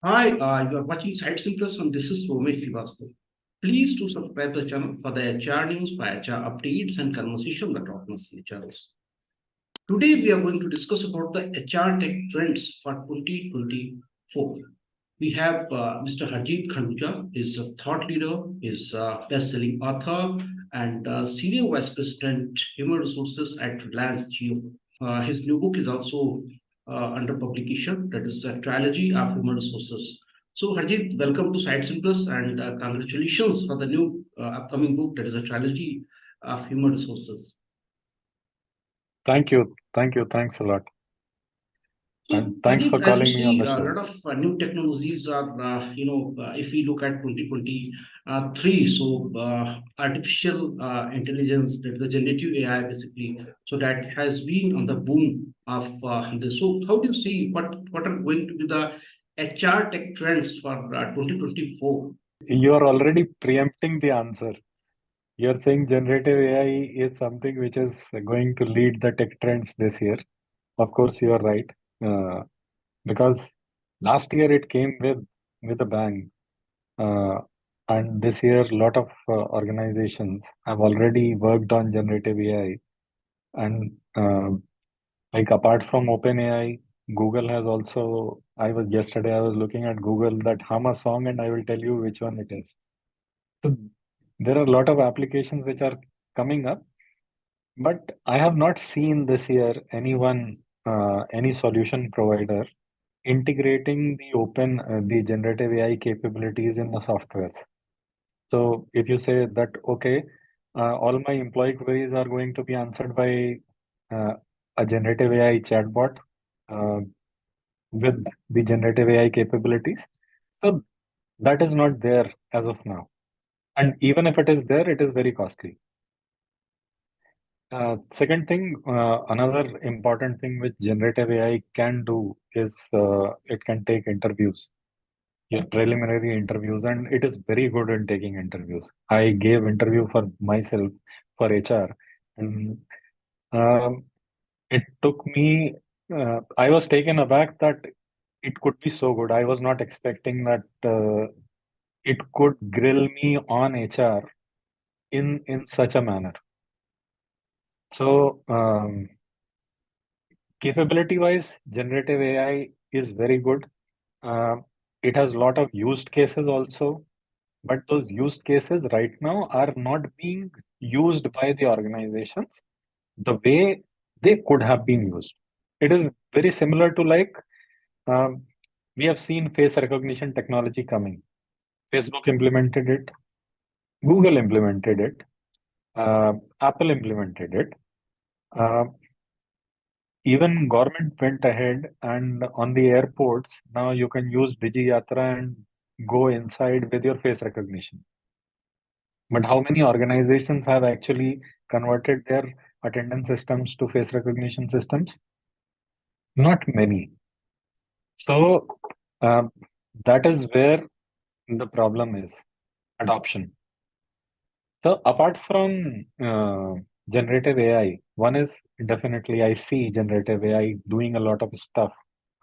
Hi, you are watching SightsIn Plus and this is Romesh Srivastava. Please to subscribe the channel for the HR news, for HR updates and conversation that happens in HRs. Today we are going to discuss about the HR tech trends for 2024. We have Mr. Harjeet Khanduja, is a thought leader, is a best-selling author, and senior vice president human resources at Reliance Jio. His new book is also under publication. That is a trilogy of human resources. So Harjeet, welcome to Sites in Plus, and congratulations for the new upcoming book. That is a trilogy of human resources. Thank you. Thank you. Thanks a lot. So, And thanks for as you calling me on see, the a show. lot of new technologies are, if we look at 2023, so artificial intelligence, that the generative AI basically, so that has been on the boom of this. So, how do you see what are going to be the HR tech trends for 2024? You are already preempting the answer. You're saying generative AI is something which is going to lead the tech trends this year. Of course, you are right. Uh, because last year it came with a bang. Uh, and this year, a lot of organizations have already worked on generative AI. And like apart from OpenAI, Google has also, I was looking at Google that hum a song and I will tell you which one it is. So there are a lot of applications which are coming up, but I have not seen this year any solution provider integrating the generative AI capabilities in the softwares. So if you say that, okay, all my employee queries are going to be answered by uh, a generative AI chatbot, uh, with the generative AI capabilities. So that is not there as of now. And even if it is there, it is very costly. Second thing, another important thing which generative AI can do is it can take interviews, yeah, preliminary interviews, and it is very good in taking interviews. I gave interview for myself for HR, and um, it took me. I was taken aback that it could be so good. I was not expecting that it could grill me on HR in such a manner. So capability wise, generative AI is very good. Uh, it has a lot of used cases also, but those used cases right now are not being used by the organizations the way they could have been used. It is very similar to like um, we have seen face recognition technology coming. Facebook implemented it, Google implemented it, Apple implemented it. Uh, Even government went ahead and on the airports, now you can use DigiYatra and go inside with your face recognition. But how many organizations have actually converted their attendance systems to face recognition systems? Not many. So um, that is where the problem is, adoption. So apart from generative AI, one is definitely I see generative AI doing a lot of stuff,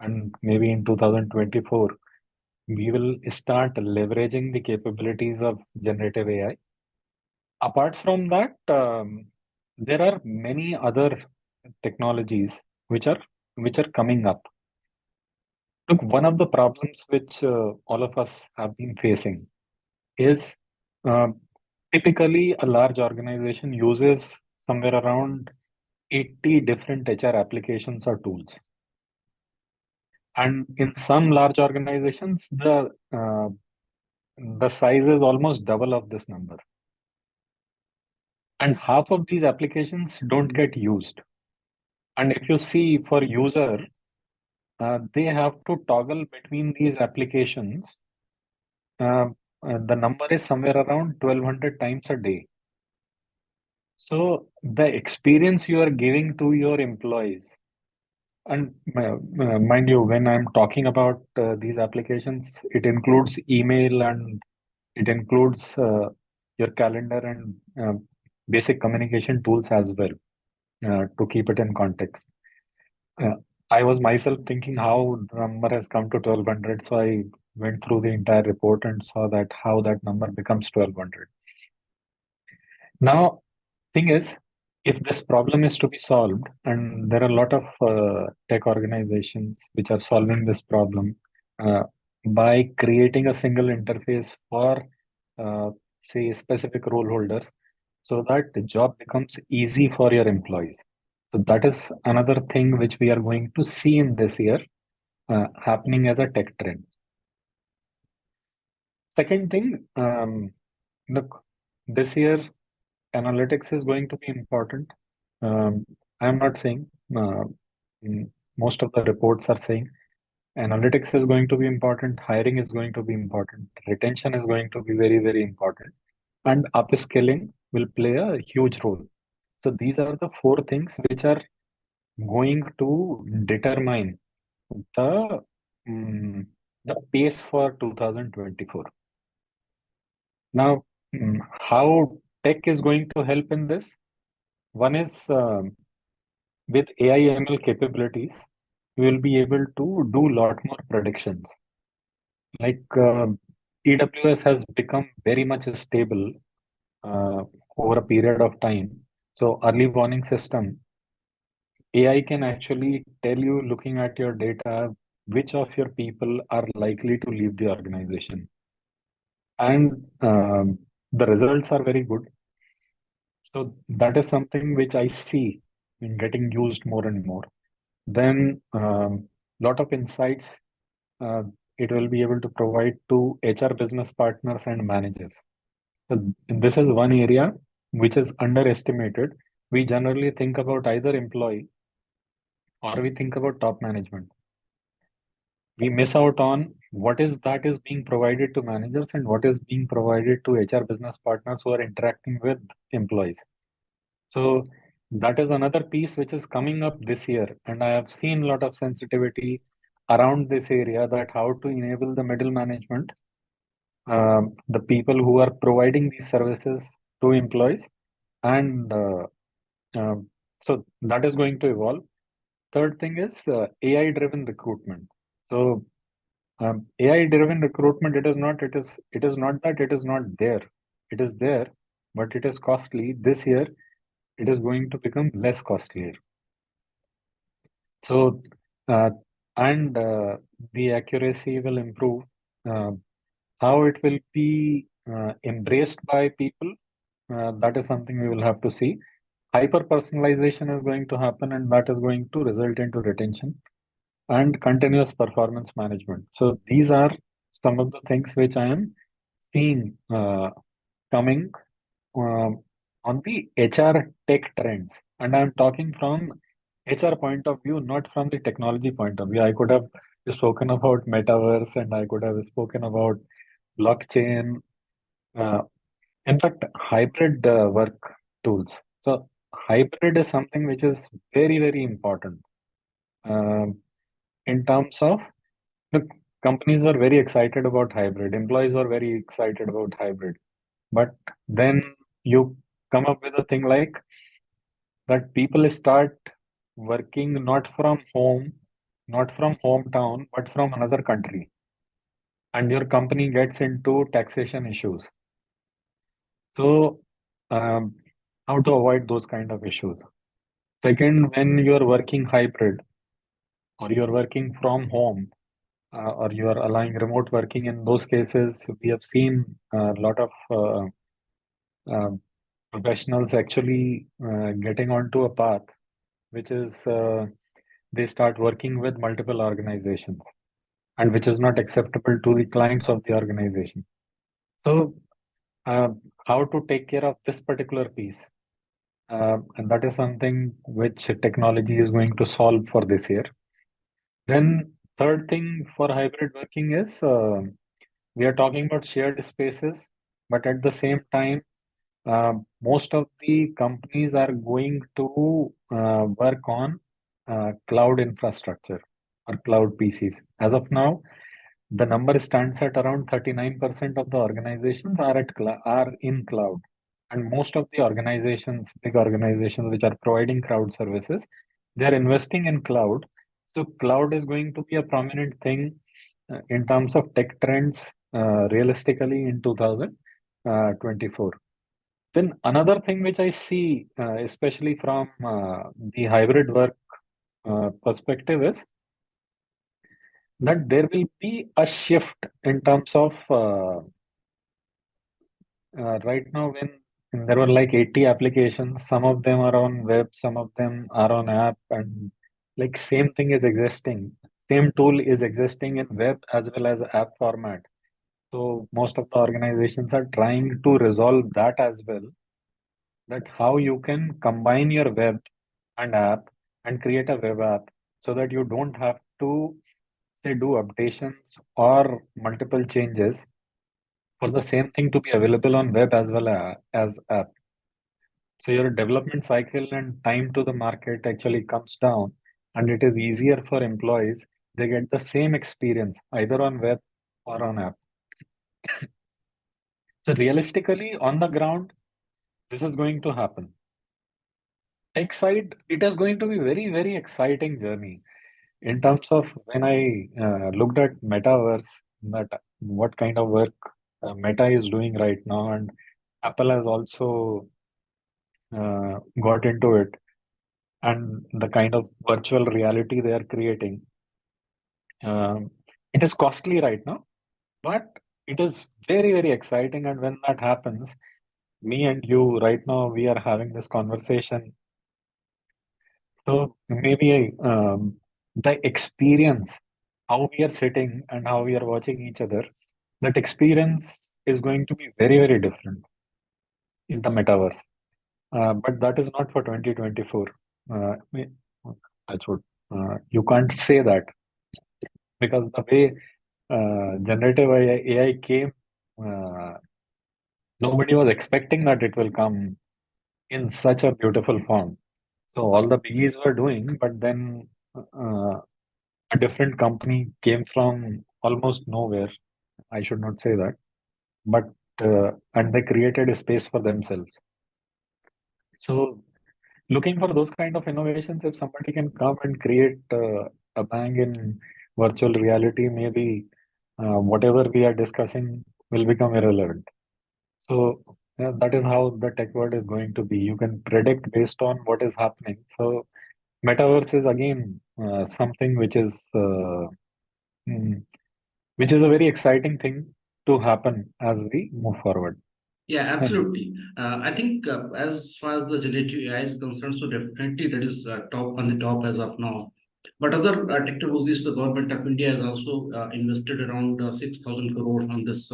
and maybe in 2024 we will start leveraging the capabilities of generative AI. Apart from that, there are many other technologies which are coming up. Look, one of the problems which all of us have been facing is uh, typically a large organization uses somewhere around 80 different HR applications or tools. And in some large organizations, the size is almost double of this number. And half of these applications don't get used. And if you see for user, they have to toggle between these applications. Uh, the number is somewhere around 1200 times a day. So the experience you are giving to your employees, and mind you, when I'm talking about these applications, it includes email and it includes your calendar and basic communication tools as well, to keep it in context. Uh, I was myself thinking how the number has come to 1200. So I went through the entire report and saw that how that number becomes 1200. Now, thing is, if this problem is to be solved, and there are a lot of tech organizations which are solving this problem uh, by creating a single interface for, uh, say, specific role holders, so that the job becomes easy for your employees. So that is another thing which we are going to see in this year happening as a tech trend. Second thing, look, this year analytics is going to be important. I'm not saying, mm, most of the reports are saying analytics is going to be important, hiring is going to be important, retention is going to be very, very important, and upskilling will play a huge role. So these are the four things which are going to determine the mm, the pace for 2024. Now, how tech is going to help in this? One is with AI ML capabilities, we will be able to do a lot more predictions. Like AWS has become very much stable uh, over a period of time. So early warning system, AI can actually tell you, looking at your data, which of your people are likely to leave the organization. And the results are very good. So that is something which I see in getting used more and more. Then lot of insights uh, it will be able to provide to HR business partners and managers. So this is one area which is underestimated. We generally think about either employee or we think about top management. We miss out on what is that is being provided to managers and what is being provided to HR business partners who are interacting with employees. So that is another piece which is coming up this year, and I have seen a lot of sensitivity around this area, that how to enable the middle management, the people who are providing these services to employees, and um, so that is going to evolve. Third thing is AI-driven recruitment. So AI-driven recruitment, it is not that it is not there. It is there, but it is costly. This year, it is going to become less costly. So, uh, and the accuracy will improve. Uh, how it will be embraced by people, that is something we will have to see. Hyper personalization is going to happen, and that is going to result into retention and continuous performance management. So, these are some of the things which I am seeing coming um, on the HR tech trends. And I'm talking from HR point of view, not from the technology point of view. I could have spoken about metaverse and I could have spoken about blockchain. Uh, in fact, hybrid work tools. So hybrid is something which is very, very important um, in terms of, look, companies were very excited about hybrid. Employees were very excited about hybrid. But then you come up with a thing like that people start working not from home, not from hometown, but from another country. And your company gets into taxation issues. So, um, how to avoid those kind of issues? Second, when you're working hybrid or you're working from home or you are allowing remote working, in those cases, we have seen a lot of uh, professionals actually getting onto a path which is they start working with multiple organizations, and which is not acceptable to the clients of the organization. So, uh, how to take care of this particular piece? And that is something which technology is going to solve for this year. Then, third thing for hybrid working is we are talking about shared spaces, but at the same time, most of the companies are going to work on cloud infrastructure or cloud PCs. As of now, the number stands at around 39% of the organizations are are in cloud. And most of the organizations, big organizations which are providing cloud services, they are investing in cloud. So cloud is going to be a prominent thing in terms of tech trends realistically in 2024. Then another thing which I see, especially from the hybrid work perspective, is that there will be a shift in terms of right now when there were like 80 applications, some of them are on web, some of them are on app, and like same thing is existing. Same tool is existing in web as well as app format. So most of the organizations are trying to resolve that as well, that how you can combine your web and app and create a web app so that you don't have to say do updations or multiple changes for the same thing to be available on web as well as app. So your development cycle and time to the market actually comes down, and it is easier for employees. They get the same experience either on web or on app. So realistically, on the ground, this is going to happen. Tech side, it is going to be very, very exciting journey in terms of when I looked at metaverse, that what kind of work Meta is doing right now, and Apple has also got into it, and the kind of virtual reality they are creating. Um, it is costly right now, but it is very, very exciting. And when that happens, me and you right now, we are having this conversation. So maybe the experience, how we are sitting and how we are watching each other, that experience is going to be very, very different in the metaverse. But that is not for 2024. That's what you can't say that because the way generative AI came, uh, nobody was expecting that it will come in such a beautiful form. So all the biggies were doing, but then a different company came from almost nowhere. I should not say that, but and they created a space for themselves. So looking for those kind of innovations, if somebody can come and create a bang in virtual reality, maybe whatever we are discussing will become irrelevant. So yeah, that is how the tech world is going to be. You can predict based on what is happening. So metaverse is again something mm, which is a very exciting thing to happen as we move forward. Yeah, And absolutely. I think as far as the generative AI is concerned, so definitely that is top on the top as of now. But other technologies, the government of India has also invested around 6,000 crore on this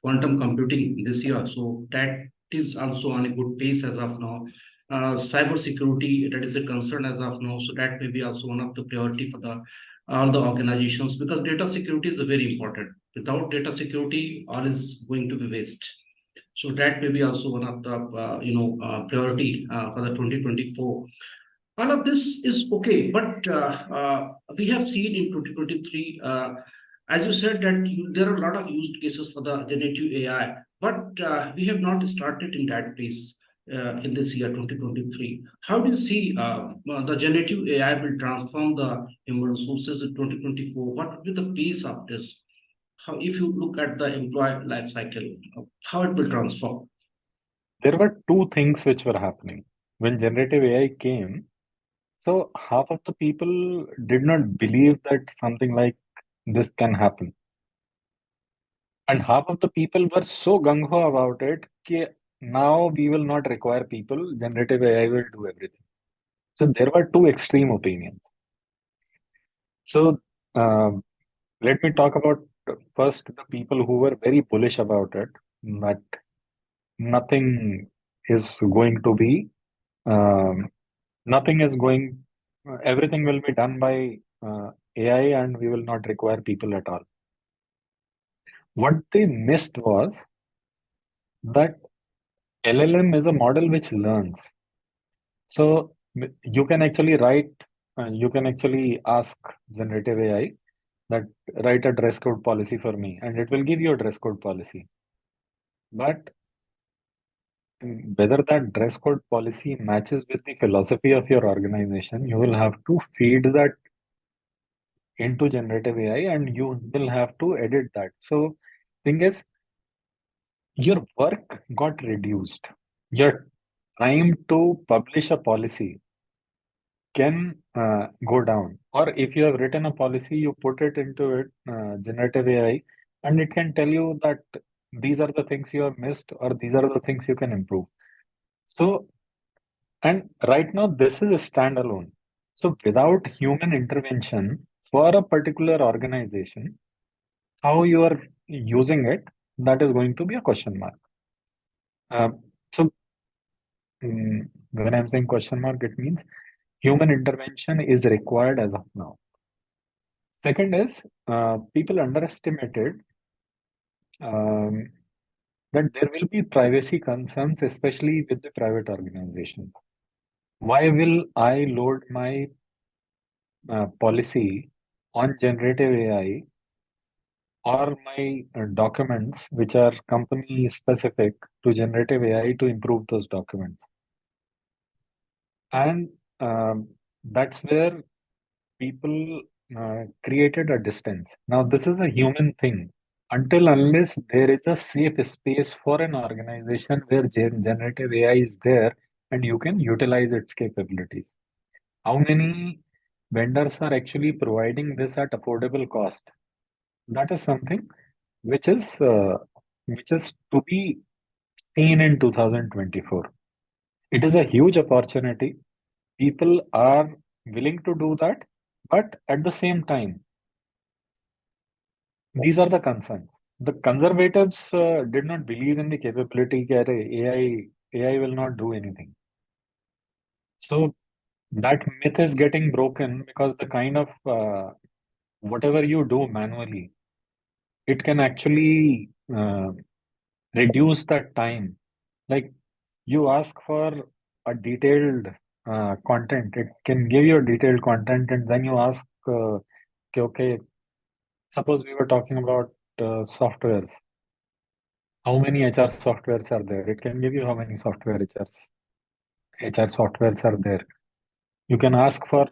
quantum computing this year. So that is also on a good pace as of now. Cyber security, that is a concern as of now. So that may be also one of the priority for the all the organizations because data security is very important. Without data security, all is going to be waste. So that may be also one of the priority for the 2024. All of this is okay, but we have seen in 2023, as you said, that there are a lot of used cases for the generative AI, but we have not started in that pace in this year 2023. How do you see the generative AI will transform the human resources in 2024? What will be the pace of this? How, if you look at the employee life cycle, how it will transform? there were two things which were happening when generative AI came. So half of the people did not believe that something like this can happen. And half of the people were so gung ho about it that now we will not require people, generative AI will do everything. So there were two extreme opinions. So um, let me talk about first the people who were very bullish about it, that nothing is going to be, um, nothing is going, everything will be done by AI and we will not require people at all. What they missed was that LLM is a model which learns. So you can actually you can actually ask generative AI that write a dress code policy for me, and it will give you a dress code policy. But whether that dress code policy matches with the philosophy of your organization, you will have to feed that into generative AI and you will have to edit that. So thing is, your work got reduced. Your time to publish a policy can go down. Or if you have written a policy, you put it into it, generative AI, and it can tell you that these are the things you have missed or these are the things you can improve. So, and right now, this is a standalone. So, without human intervention for a particular organization, how you are using it, that is going to be a question mark. Uh, so, when I'm saying question mark, it means human intervention is required as of now. Second is people underestimated um, that there will be privacy concerns, especially with the private organizations. Why will I load my policy on generative AI or my documents, which are company specific, to generative AI to improve those documents? And that's where people created a distance. Now, this is a human thing. Until unless there is a safe space for an organization where generative AI is there and you can utilize its capabilities. How many vendors are actually providing this at affordable cost? That is something which is uh, which is to be seen in 2024. It is a huge opportunity. People are willing to do that, but at the same time, these are the concerns. The conservatives did not believe in the capability that AI will not do anything. So that myth is getting broken because the kind of whatever you do manually, it can actually reduce the time. Like you ask for a detailed content, it can give you a detailed content, and then you ask, okay, suppose we were talking about softwares. How many HR softwares are there? It can give you how many HR softwares are there. You can ask for,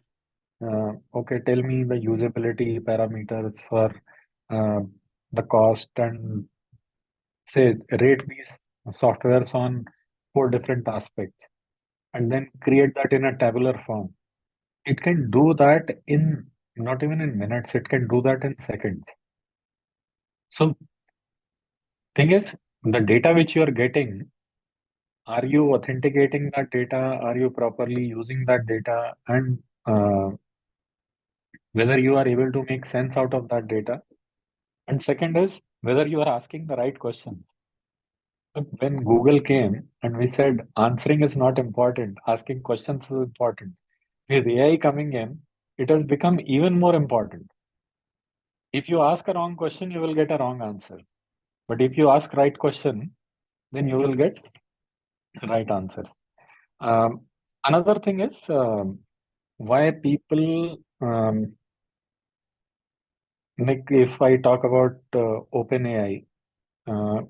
okay, tell me the usability parameters for uh, the cost and say rate these softwares on four different aspects and then create that in a tabular form. It can do that in not even in minutes, it can do that in seconds. So thing is, the data which you are getting, are you authenticating that data? Are you properly using that data? And whether you are able to make sense out of that data. And second is whether you are asking the right questions. Look, when Google came and we said answering is not important, asking questions is important. With AI coming in, it has become even more important. If you ask a wrong question, you will get a wrong answer. But if you ask right question, then you will get right answer. Um, Another thing is why people like if I talk about OpenAI, uh,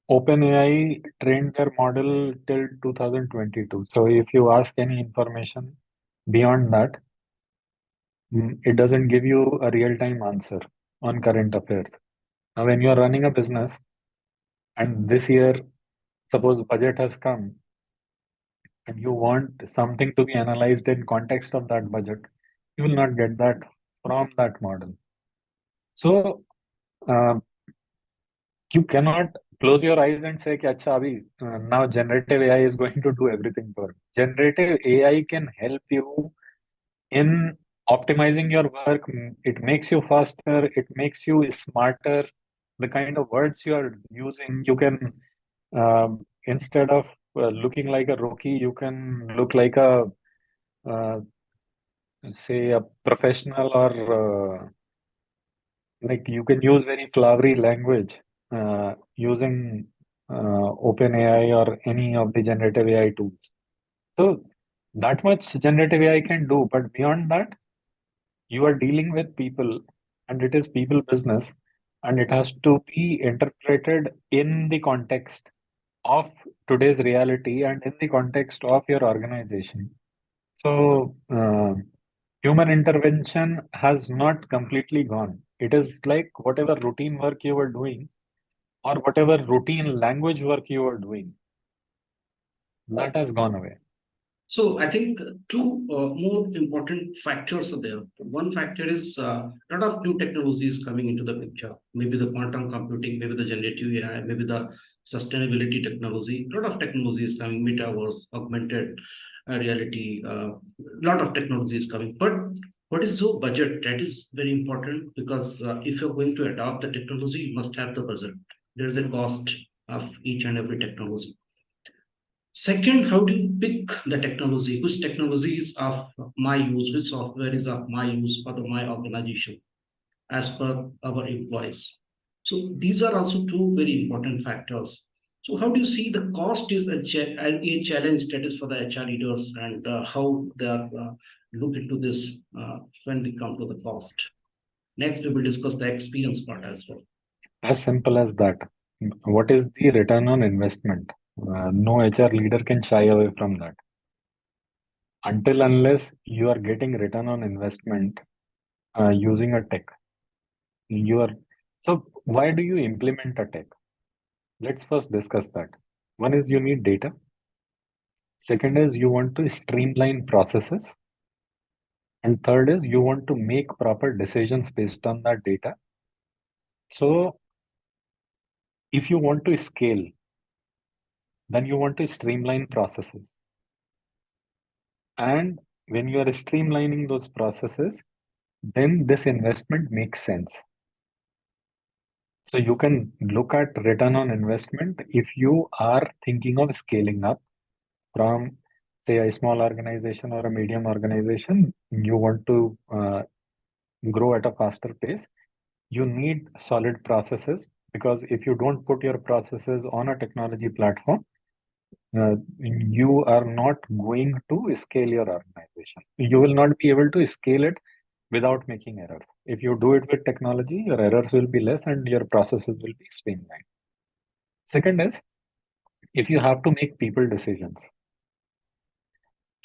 OpenAI trained their model till 2022. So if you ask any information beyond that, it doesn't give you a real-time answer on current affairs. Now, when you are running a business and this year, suppose budget has come and you want something to be analyzed in context of that budget, you will not get that from that model. So uh, you cannot close your eyes and say, "Ki, Acha, abhi, now generative AI is going to do everything for me." Generative AI can help you in optimizing your work. It makes you faster, it makes you smarter. The kind of words you are using, you can, instead of looking like a rookie, you can look like a, uh, say, a professional or like you can use very flowery language using OpenAI or any of the generative AI tools. So that much generative AI can do, but beyond that, you are dealing with people and it is people business and it has to be interpreted in the context of today's reality and in the context of your organization. So Human intervention has not completely gone. It is like whatever routine work you were doing or whatever routine language work you were doing, that has gone away. So I think two more important factors are there. One factor is a lot of new technologies coming into the picture. Maybe the quantum computing, maybe the generative AI, maybe the sustainability technology. A lot of technology is coming, metaverse, augmented reality. A lot of technology is coming. But what is your budget? That is very important because if you're going to adopt the technology, you must have the budget. There is a cost of each and every technology. Second, how do you pick the technology? Which technology is of my use? Which software is of my use for my organization as per our employees? So these are also two very important factors. So how do you see the cost is a challenge that is for the HR leaders and how they are look into this when we come to the cost? Next, we will discuss the experience part as well. As simple as that. What is the return on investment? No HR leader can shy away from that. Until unless you are getting return on investment using a tech, you are. So why do you implement a tech? Let's first discuss that. One is you need data. Second is you want to streamline processes. And third is you want to make proper decisions based on that data. So if you want to scale, then you want to streamline processes. And when you are streamlining those processes, then this investment makes sense. So you can look at return on investment if you are thinking of scaling up from, say, a small organization or a medium organization. You want to grow at a faster pace. You need solid processes because if you don't put your processes on a technology platform, you are not going to scale your organization. You will not be able to scale it without making errors. If you do it with technology, your errors will be less and your processes will be streamlined. Second is if you have to make people decisions.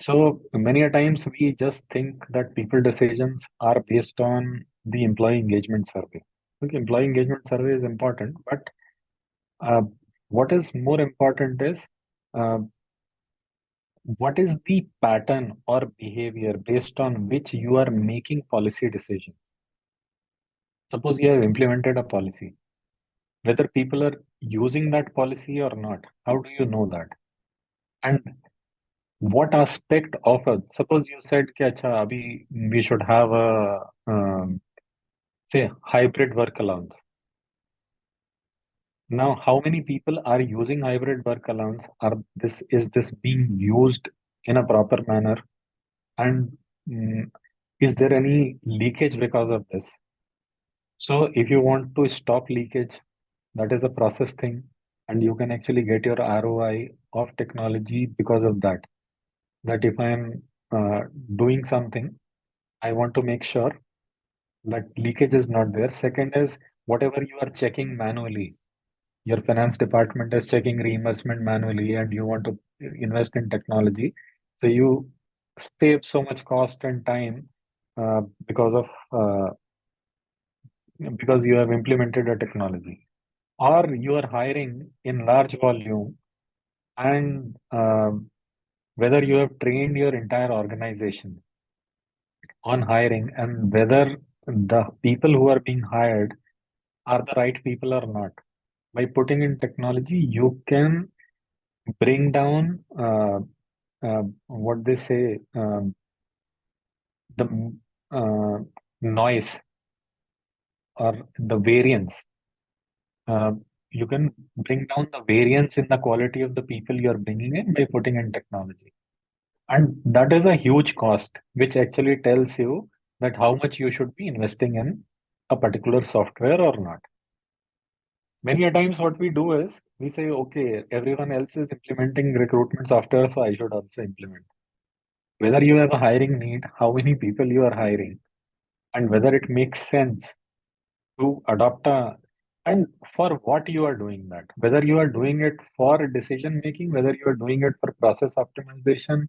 So many a times we just think that people decisions are based on the employee engagement survey. Okay, employee engagement survey is important, but uh, what is more important is uh, what is the pattern or behavior based on which you are making policy decisions. Suppose you have implemented a policy, whether people are using that policy or not, how do you know that? And what aspect of it? Suppose you said, कि, अच्छा, अभी we should have a say hybrid work allowance. Now, how many people are using hybrid work allowance? Is this being used in a proper manner? And mm, is there any leakage because of this? So, if you want to stop leakage, that is a process thing, and you can actually get your ROI of technology because of that. That if I'm doing something, I want to make sure that leakage is not there. Second is whatever you are checking manually, your finance department is checking reimbursement manually, and you want to invest in technology. So you save so much cost and time uh, because of because you have implemented a technology, or you are hiring in large volume, and whether you have trained your entire organization on hiring, and whether the people who are being hired are the right people or not. By putting in technology, you can bring down what they say, the noise or the variance. Uh, you can bring down the variance in the quality of the people you're bringing in by putting in technology. And that is a huge cost, which actually tells you that how much you should be investing in a particular software or not. Many a times, what we do is we say, okay, everyone else is implementing recruitment software, so I should also implement. Whether you have a hiring need, how many people you are hiring, and whether it makes sense to adopt a and for what you are doing that, whether you are doing it for decision making, whether you are doing it for process optimization,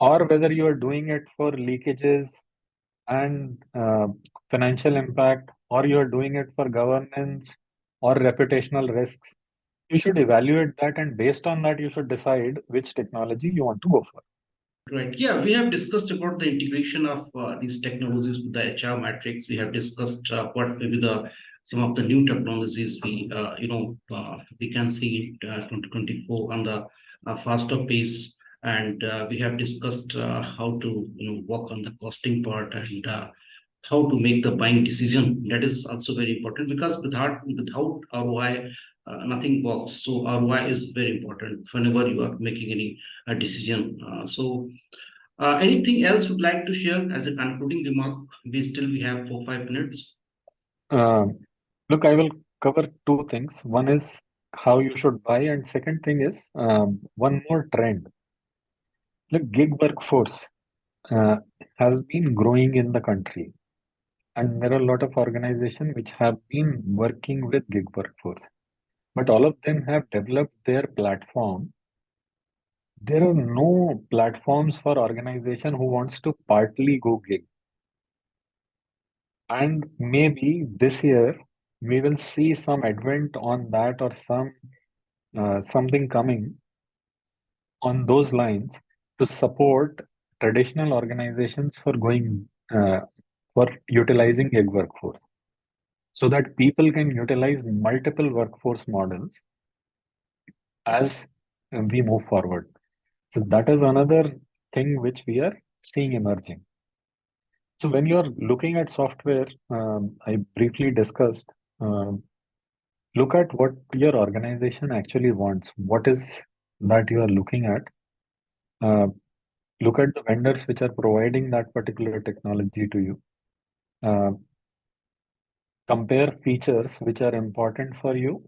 or whether you are doing it for leakages, and financial impact, or you're doing it for governance or reputational risks, you should evaluate that, and based on that, you should decide which technology you want to go for. Right. Yeah, we have discussed about the integration of these technologies with the HR matrix. We have discussed what maybe the some of the new technologies we can see in 2024 on the faster pace, and we have discussed how to work on the costing part and how to make the buying decision. That is also very important because without ROI, nothing works. So ROI is very important whenever you are making any decision. Anything else would like to share as a concluding remark? We have 4 5 minutes. Um, Look, I will cover two things. One is how you should buy, and second thing is one more trend. Look, gig workforce uh, has been growing in the country, and there are a lot of organizations which have been working with gig workforce, but all of them have developed their platform. There are no platforms for organization who wants to partly go gig. And maybe this year we will see some advent on that, or something coming on those lines to support traditional organizations for going for utilizing gig workforce, so that people can utilize multiple workforce models as we move forward. So that is another thing which we are seeing emerging. So when you're looking at software, I briefly discussed, um, look at what your organization actually wants. What is that you are looking at? Uh, Look at the vendors which are providing that particular technology to you. Uh, Compare features which are important for you.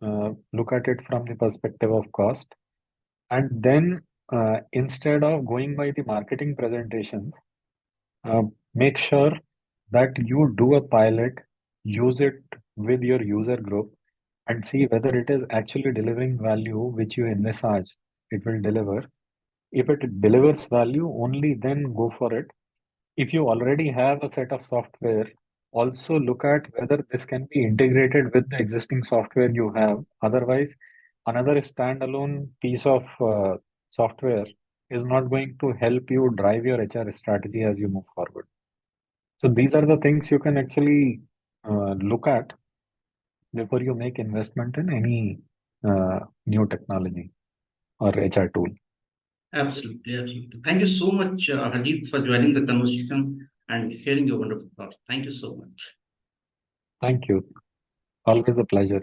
Look at it from the perspective of cost. And then instead of going by the marketing presentations, uh, make sure that you do a pilot, use it with your user group, and see whether it is actually delivering value which you envisage it will deliver. If it delivers value, only then go for it. If you already have a set of software, also look at whether this can be integrated with the existing software you have. Otherwise, another standalone piece of software is not going to help you drive your HR strategy as you move forward. So these are the things you can actually look at before you make investment in any new technology or HR tool. Absolutely, absolutely. Thank you so much, Harjeet, for joining the conversation and sharing your wonderful thoughts. Thank you so much. Thank you. Always a pleasure.